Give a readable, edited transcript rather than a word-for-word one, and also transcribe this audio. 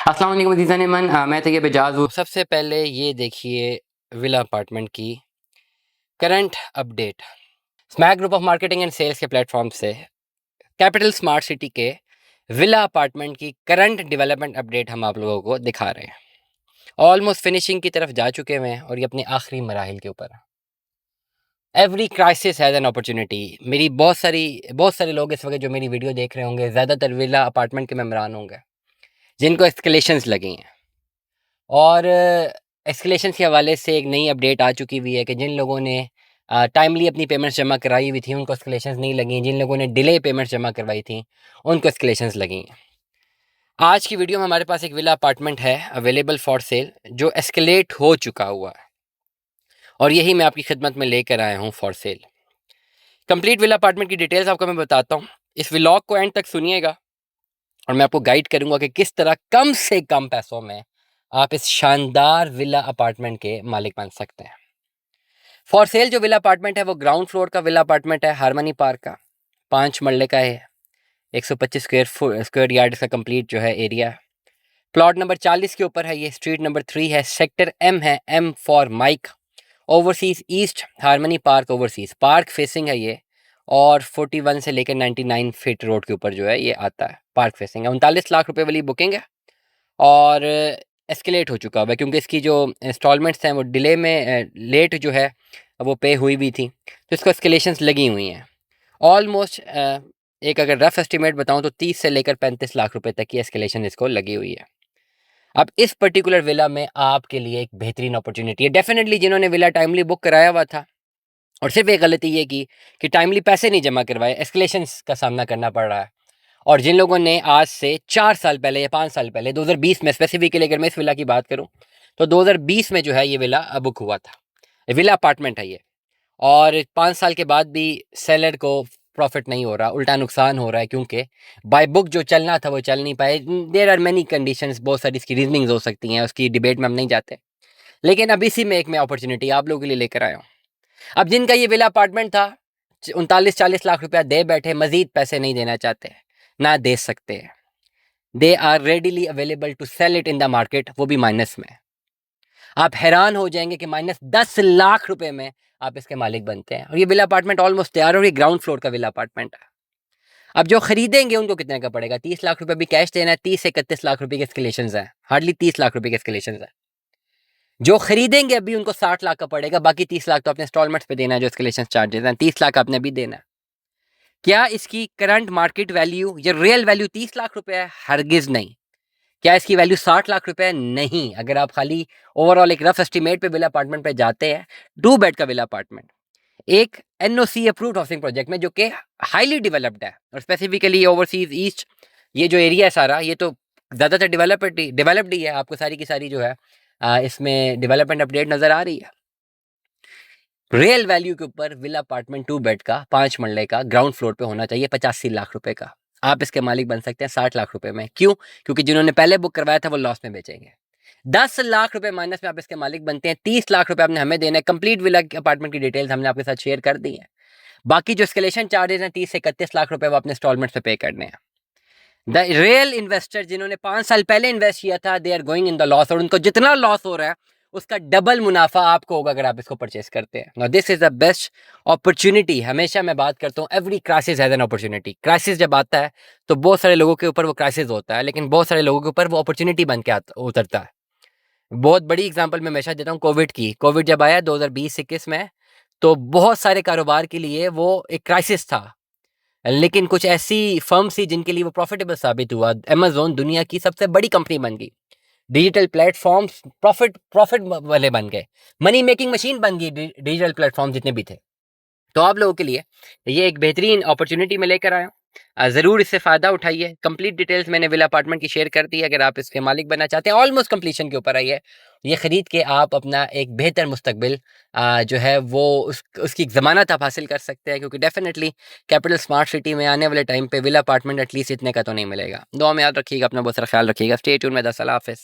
अस्सलाम वालेकुम अज़ीज़ान मन, मैं तैयब एजाज हूँ। सबसे पहले ये देखिए विला अपार्टमेंट की करंट अपडेट। स्मैक group of marketing and sales के प्लेटफॉर्म से कैपिटल स्मार्ट सिटी के विला अपार्टमेंट की करंट डेवलपमेंट अपडेट हम आप लोगों को दिखा रहे हैं। ऑलमोस्ट फिनिशिंग की तरफ जा चुके हुए हैं और ये अपने आखिरी मराहिल के ऊपर है। Every crisis has an opportunity. मेरी बहुत सारे लोग इस वक्त जो मेरी वीडियो देख रहे होंगे, ज़्यादातर विला अपार्टमेंट के मेम्बरान होंगे जिनको एस्केलेशंस लगी हैं। और एस्केलेशन के हवाले से एक नई अपडेट आ चुकी हुई है कि जिन लोगों ने टाइमली अपनी पेमेंट्स जमा कराई हुई थी उनको एस्केलेशंस नहीं लगी, जिन लोगों ने डिले पेमेंट्स जमा करवाई थी उनको एस्केलेशंस लगी हैं। आज की वीडियो में हमारे पास एक विला अपार्टमेंट है अवेलेबल फॉर सेल जो एस्केलेट हो चुका हुआ है और यही मैं आपकी खिदमत में लेकर आया हूँ for sale. Complete villa apartment की डिटेल्स आपको मैं बताता हूँ। इस व्लॉग को एंड तक सुनिएगा और मैं आपको गाइड करूँगा कि किस तरह कम से कम पैसों में आप इस शानदार विला अपार्टमेंट के मालिक बन सकते हैं। फॉर सेल जो विला अपार्टमेंट है वो ग्राउंड फ्लोर का विला अपार्टमेंट है हारमनी पार्क का। 5 मरले का है। 125 स्क्वायर यार्ड का कंप्लीट जो है एरिया है। प्लॉट नंबर 40 के ऊपर है ये। स्ट्रीट नंबर 3 है। सेक्टर एम है, M for Mike. Overseas East Harmony Park Overseas Park facing है ये। और 41 से लेकर 99 फीट रोड के ऊपर जो है ये आता है। पार्क फेसिंग है। 39 लाख रुपए वाली बुकिंग है और एस्केलेट हो चुका हुआ है क्योंकि इसकी जो इंस्टॉलमेंट्स हैं वो डिले में लेट जो है वो पे हुई भी थी, तो इसको एस्केलेशंस लगी हुई हैं। ऑलमोस्ट एक अगर रफ एस्टिमेट बताऊं तो 30 से लेकर 35 लाख रुपए तक की एस्केलेशन इसको लगी हुई है। अब इस पर्टिकुलर विला में आपके लिए एक बेहतरीन अपॉर्चुनिटी है। डेफिनेटली जिन्होंने विला टाइमली बुक कराया हुआ था और सिर्फ एक गलती ये की कि टाइमली पैसे नहीं जमा करवाए, एस्केलेशंस का सामना करना पड़ रहा है। और जिन लोगों ने आज से 4 साल पहले या 5 साल पहले 2020 में स्पेसिफिकली अगर मैं इस विला की बात करूं तो 2020 में जो है ये विला बुक हुआ था। विला अपार्टमेंट है ये। और 5 साल के बाद भी सेलर को प्रॉफिट नहीं हो रहा, उल्टा नुकसान हो रहा है क्योंकि बाय बुक जो चलना था वो चल नहीं पाए। देयर आर मेनी कंडीशंस, बहुत सारी इसकी रीजनिंग्स हो सकती हैं, उसकी डिबेट में हम नहीं जाते। लेकिन अब इसी में एक मैं अपॉर्चुनिटी आप लोगों के लिए लेकर आया हूँ। अब जिनका ये विला अपार्टमेंट था 39-40 लाख रुपया दे बैठे, मजीद पैसे नहीं देना चाहते, ना दे सकते हैं। They are readily available to sell it in the market, वो भी माइनस में। आप हैरान हो जाएंगे कि -10 लाख रुपए में आप इसके मालिक बनते हैं। और ये विला अपार्टमेंट ऑलमोस्ट तैयार और ये ग्राउंड फ्लोर का विला अपार्टमेंट है। अब जो खरीदेंगे उनको कितने का पड़ेगा? 30 लाख रुपए भी कैश देना है। 30 से 31 लाख रुपए के एस्केलेशन है, हार्डली 30 लाख रुपए के एस्केलेशन है। जो खरीदेंगे अभी उनको 60 लाख का पड़ेगा, बाकी 30 लाख तो अपने इंस्टॉलमेंट्स पे देना है, जो एस्केलेशन चार्जेस हैं 30 लाख आपने भी देना है। क्या इसकी करंट मार्केट वैल्यू या रियल वैल्यू 30 लाख रुपए है? हरगिज नहीं। क्या इसकी वैल्यू 60 लाख रुपए है? नहीं। अगर आप खाली ओवरऑल एक रफ एस्टिमेट पे विला अपार्टमेंट पे जाते हैं, 2 बेड का विला अपार्टमेंट एक एनओसी अप्रूव्ड हाउसिंग प्रोजेक्ट में जो कि हाईली डेवलप्ड है और स्पेसिफिकली ओवरसीज ईस्ट ये जो एरिया है सारा, ये तो ज़्यादातर डेवलप्ड ही है। आपको सारी की सारी जो है इसमें डेवलपमेंट अपडेट नज़र आ रही है। रियल वैल्यू के ऊपर विला अपार्टमेंट 2 बेड का 5 मरले का ग्राउंड फ्लोर पे होना चाहिए 85 लाख रुपए का। आप इसके मालिक बन सकते हैं 60 लाख रुपए में। क्यों? क्योंकि जिन्होंने पहले बुक करवाया था वो लॉस में बेचेंगे। 10 लाख रुपए माइनस में आप इसके मालिक बनते हैं। 30 लाख रुपए आपने हमें देना है। कंप्लीट विला अपार्टमेंट की डिटेल्स हमने आपके साथ शेयर कर दी है। बाकी जो एस्केलेशन चार्जेस हैं 30 से 31 लाख रुपए वो अपने इंस्टॉलमेंट पे पे करने हैं। द रियल इन्वेस्टर जिन्होंने 5 साल पहले इन्वेस्ट किया था, they are going in the loss और उनको जितना लॉस हो रहा है उसका डबल मुनाफा आपको होगा अगर आप इसको परचेस करते हैं। Now this is the best opportunity. हमेशा मैं बात करता हूँ, every crisis has an opportunity. Crisis जब आता है तो बहुत सारे लोगों के ऊपर वो क्राइसिस होता है, लेकिन बहुत सारे लोगों के ऊपर वो अपॉर्चुनिटी बन के उतरता है। बहुत बड़ी एग्जांपल मैं हमेशा देता हूँ कोविड की। कोविड जब आया 2020-21 में तो बहुत सारे कारोबार के लिए वो एक क्राइसिस था, लेकिन कुछ ऐसी फर्म्स थी जिनके लिए वो प्रॉफिटेबल साबित हुआ। अमेज़न दुनिया की सबसे बड़ी कंपनी बन गई। डिजिटल प्लेटफॉर्म्स प्रॉफिट वाले बन गए। मनी मेकिंग मशीन बन गई डिजिटल प्लेटफॉर्म जितने भी थे। तो आप लोगों के लिए ये एक बेहतरीन अपॉर्चुनिटी मैं लेकर आया हूँ। ज़रूर इससे फ़ायदा उठाइए। कंप्लीट डिटेल्स मैंने विला अपार्टमेंट की शेयर कर दी है। अगर आप इसके मालिक बनना चाहते हैं, ऑलमोस्ट कंप्लीशन के ऊपर आई है, ये ख़रीद के आप अपना एक बेहतर मुस्तकबिल जो है वो उसकी ज़मानत आप हासिल कर सकते हैं। क्योंकि डेफिनेटली कैपिटल स्मार्ट सिटी में आने वाले टाइम पे विला अपार्टमेंट एटलीस्ट इतने का तो नहीं मिलेगा। दुआ में याद रखिएगा, अपना बहुत सारा ख्याल रखिएगा। स्टे ट्यून में। अल्लाह हाफ़िज़।